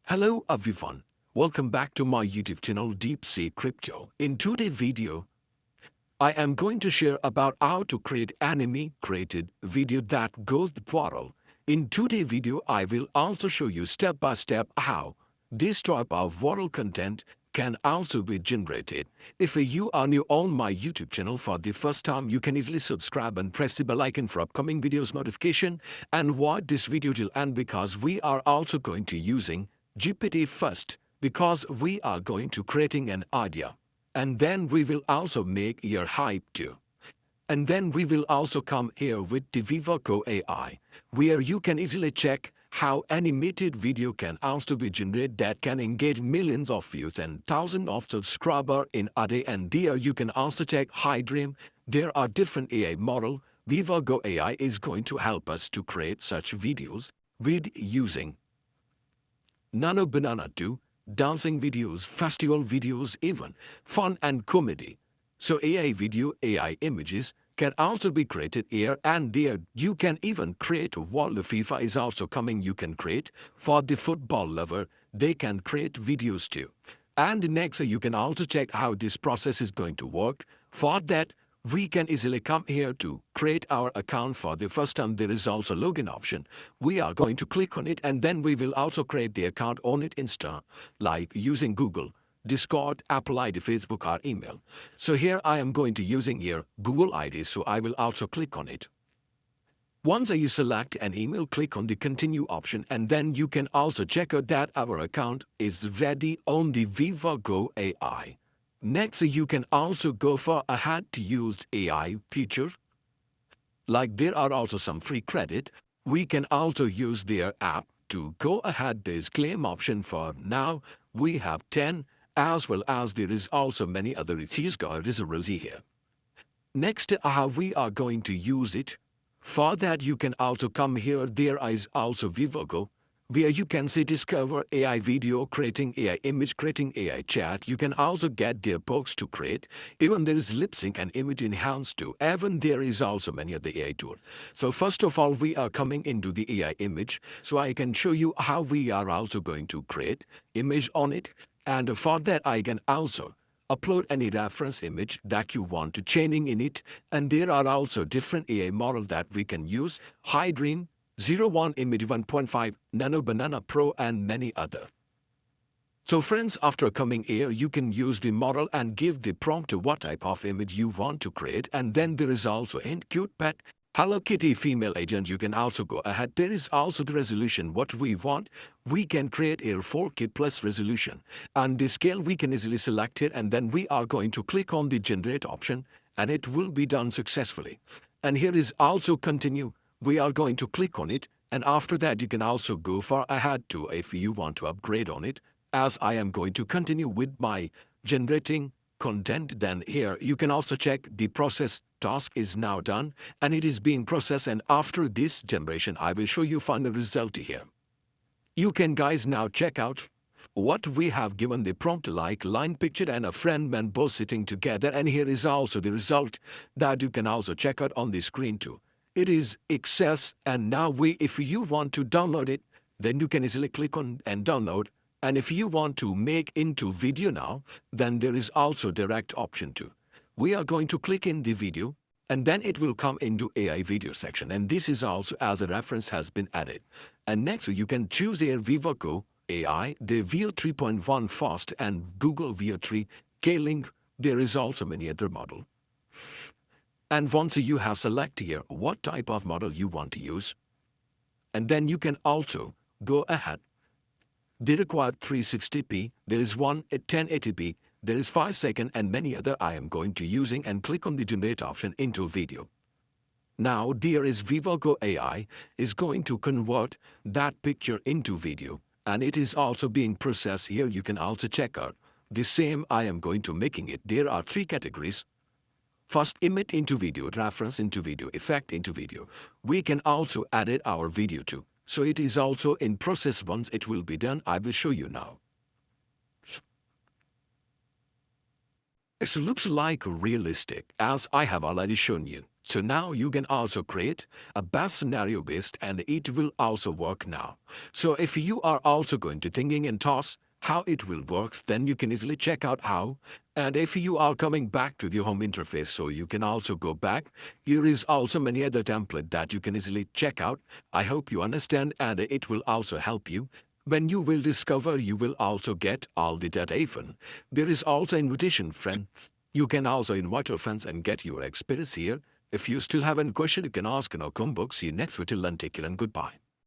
Hello everyone, welcome back to my YouTube channel Deep Sea Crypto. In today's video, I am going to share about how to create anime created video that goes viral. In today's video, I will also show you step by step how this type of viral content can also be generated. If you are new on my YouTube channel for the first time, you can easily subscribe and press the bell icon for upcoming videos notification and watch this video till end because we are also going to using GPT first because we are going to creating an idea and then we will also make your hype too. And then we will also come here with the Vivago AI, where you can easily check how animated video can also be generated that can engage millions of views and thousands of subscribers in a day. And there you can also check high dream. There are different AI model. Vivago AI is going to help us to create such videos with using Nano Banana 2, dancing videos, festival videos, even fun and comedy. So AI video, AI images can also be created here and there. You can even create while the FIFA is also coming. You can create for the football lover. They can create videos too. And next, you can also check how this process is going to work. For that, we can easily come here to create our account for the first time. There is also login option. We are going to click on it and then we will also create the account on it Insta, like using Google, Discord, Apple ID, Facebook or email. So here I am going to using here Google ID, so I will also click on it. Once you select an email, click on the continue option and then you can also check out that our account is ready on the Vivago AI. Next, you can also go for ahead to use AI feature. Like there are also some free credit. We can also use their app to go ahead. There's claim option for now. We have 10 as well as there is also many other fees. God is a rosy here. Next, how we are going to use it. For that, you can also come here. There is also Vivago, where you can see discover AI video, creating AI image, creating AI chat. You can also get their books to create. Even there is lip sync and image enhance too. Even there is also many other AI tools. So first of all, we are coming into the AI image. So I can show you how we are also going to create image on it. And for that, I can also upload any reference image that you want to chaining in it. And there are also different AI models that we can use. High Dream, 01 Image 1.5, Nano Banana Pro and many other. So friends, after coming here, you can use the model and give the prompt to what type of image you want to create. And then there is also a cute pet, Hello Kitty female agent. You can also go ahead. There is also the resolution what we want. We can create a 4K plus resolution. And the scale we can easily select it and then we are going to click on the generate option and it will be done successfully. And here is also continue. We are going to click on it and after that you can also go far ahead to if you want to upgrade on it. As I am going to continue with my generating content, then here you can also check the process task is now done and it is being processed, and after this generation I will show you final result here. You can guys now check out what we have given the prompt like line picture and a friend man both sitting together, and here is also the result that you can also check out on the screen too. It is access, and now if you want to download it, then you can easily click on and download. And if you want to make into video now, then there is also direct option too. We are going to click in the video and then it will come into AI video section, and this is also as a reference has been added. And next you can choose a Vivago AI, the Veo 3.1 fast and Google Veo 3 K-Link. There is also many other model. And once you have selected here what type of model you want to use, and then you can also go ahead. They require 360p, there is one at 1080p, there is 5 second and many other I am going to using, and click on the generate option into video. Now there is Vivago AI is going to convert that picture into video and it is also being processed here. You can also check out the same I am going to making it. There are 3 categories. First, image into video, reference into video, effect into video. We can also add it our video too. So it is also in process. Once it will be done, I will show you now. It looks like realistic as I have already shown you. So now you can also create a best scenario based and it will also work now. So if you are also going to thinking and toss how it will work, then you can easily check out how. And if you are coming back to the home interface, so you can also go back. Here is also many other template that you can easily check out. I hope you understand and it will also help you. When you will discover, you will also get all the data even. There is also invitation friend. You can also invite your friends and get your experience here. If you still have any question, you can ask in our comment box. See you next week. Till then, take care and goodbye.